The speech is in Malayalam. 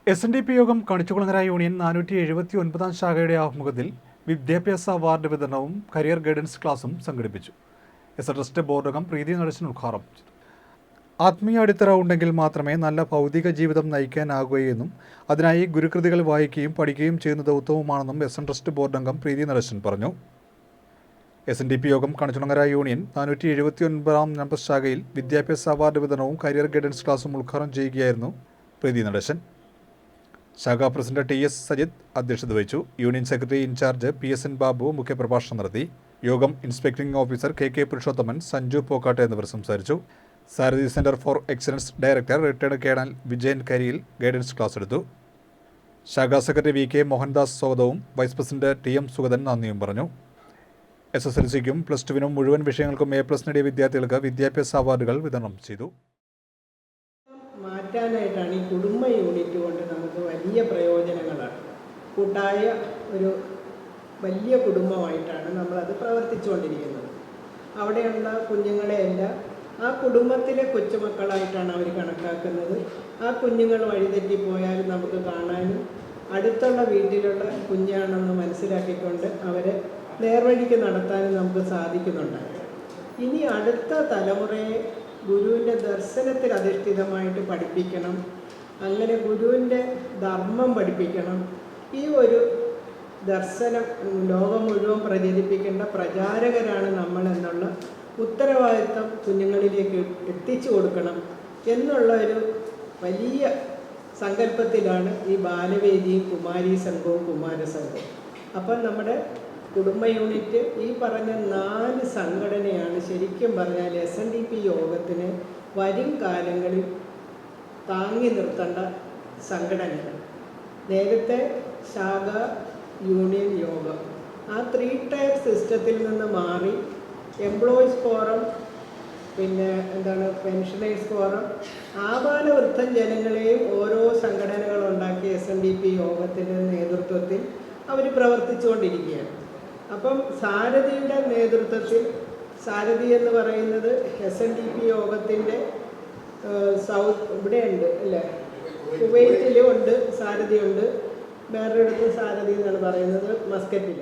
SNDP യോഗം കണിച്ചുകുളങ്ങര യൂണിയൻ 479 ശാഖയുടെ ആഭിമുഖ്യത്തിൽ വിദ്യാഭ്യാസ അവാർഡ് വിതരണവും കരിയർ ഗൈഡൻസ് ക്ലാസും സംഘടിപ്പിച്ചു. ട്രസ്റ്റ് ബോർഡ് അംഗം പ്രീതി നടേശൻ ഉദ്ഘാടനം ചെയ്തു. ആത്മീയ അടിത്തറ ഉണ്ടെങ്കിൽ മാത്രമേ നല്ല ഭൗതിക ജീവിതം നയിക്കാനാകുകയെന്നും അതിനായി ഗുരുകൃതികൾ വായിക്കുകയും പഠിക്കുകയും ചെയ്യുന്നത് ഉത്തമമാണെന്നും ട്രസ്റ്റ് ബോർഡ് അംഗം പ്രീതി നടേശൻ പറഞ്ഞു. SNDP യോഗം കണിച്ചുകുളങ്ങര യൂണിയൻ 479 നമ്പർ ശാഖയിൽ വിദ്യാഭ്യാസ അവാർഡ് വിതരണവും കരിയർ ഗൈഡൻസ് ക്ലാസും ഉദ്ഘാടനം ചെയ്യുകയായിരുന്നു പ്രീതി നടേശൻ. ശാഖാ പ്രസിഡന്റ് TS സജിത് അധ്യക്ഷത വഹിച്ചു. Union secretary incharge PSN Babu മുഖ്യപ്രഭാഷണം നടത്തി. യോഗം inspecting officer KK Purushothaman, Sanju Pokkatt എന്നിവർ സംസാരിച്ചു. Sarathi centre for excellence director retired colonel Vijayan Kariyil guidance class എടുത്തു. ശാഖാ സെക്രട്ടറി VK മോഹൻദാസ് സ്വാഗതവും വൈസ് പ്രസിഡന്റ് TM സുഗതൻ നന്ദിയും പറഞ്ഞു. SSLCക്കും +2 മുഴുവൻ വിഷയങ്ങൾക്കും A+ നേടിയ വിദ്യാർത്ഥികൾക്ക് വിദ്യാഭ്യാസ അവാർഡുകൾ വിതരണം ചെയ്തു. മാറ്റാനായിട്ടാണ് ഈ കുടുംബ യൂണിറ്റ് കൊണ്ട് നമുക്ക് വലിയ പ്രയോജനങ്ങളാണ്. കൂട്ടായ ഒരു വലിയ കുടുംബമായിട്ടാണ് നമ്മളത് പ്രവർത്തിച്ചുകൊണ്ടിരിക്കുന്നത്. അവിടെയുള്ള കുഞ്ഞുങ്ങളെയെല്ലാം ആ കുടുംബത്തിലെ കൊച്ചുമക്കളായിട്ടാണ് അവർ കണക്കാക്കുന്നത്. ആ കുഞ്ഞുങ്ങൾ വഴിതെറ്റിപ്പോയാൽ നമുക്ക് കാണാനും അടുത്തുള്ള വീട്ടിലുള്ള കുഞ്ഞാണെന്ന് മനസ്സിലാക്കിക്കൊണ്ട് അവരെ നേർവഴിക്ക് നടത്താനും നമുക്ക് സാധിക്കുന്നുണ്ട്. ഇനി അടുത്ത തലമുറയെ ഗുരുവിൻ്റെ ദർശനത്തിൽ അധിഷ്ഠിതമായിട്ട് പഠിപ്പിക്കണം, അങ്ങനെ ഗുരുവിൻ്റെ ധർമ്മം പഠിപ്പിക്കണം. ഈ ഒരു ദർശനം ലോകം മുഴുവൻ പ്രചരിപ്പിക്കേണ്ട പ്രചാരകരാണ് നമ്മൾ എന്നുള്ള ഉത്തരവാദിത്വം കുഞ്ഞുങ്ങളിലേക്ക് എത്തിച്ചു കൊടുക്കണം എന്നുള്ള ഒരു വലിയ സങ്കല്പത്തിലാണ് ഈ ബാലവേദിയും കുമാരി സംഘവും കുമാരസംഘവും. അപ്പം നമ്മുടെ കുടുംബ യൂണിറ്റ് ഈ പറഞ്ഞ 4 സംഘടനയാണ് ശരിക്കും പറഞ്ഞാൽ SNDP യോഗത്തിന് വരും കാലങ്ങളിൽ താങ്ങി നിർത്തേണ്ട സംഘടനകൾ. നേരത്തെ ശാഖ, യൂണിയൻ, യോഗം ആ 3 ടയർ സിസ്റ്റത്തിൽ നിന്ന് മാറി എംപ്ലോയീസ് ഫോറം, പിന്നെ പെൻഷനേഴ്സ് ഫോറം, ആബാലവൃദ്ധം ജനങ്ങളെയും ഓരോ സംഘടനകളുണ്ടാക്കി SNDP യോഗത്തിൻ്റെ നേതൃത്വത്തിൽ അവർ പ്രവർത്തിച്ചുകൊണ്ടിരിക്കുകയാണ്. അപ്പം സാരഥിയുടെ നേതൃത്വത്തിൽ, സാരഥി എന്ന് പറയുന്നത് SNDP യോഗത്തിൻ്റെ ഇവിടെയുണ്ട് അല്ലേ, കുവൈറ്റിലും ഉണ്ട് സാരഥിയുണ്ട്, വേറൊരിടത്ത് സാരഥി എന്നാണ് പറയുന്നത്, മസ്കറ്റിൽ.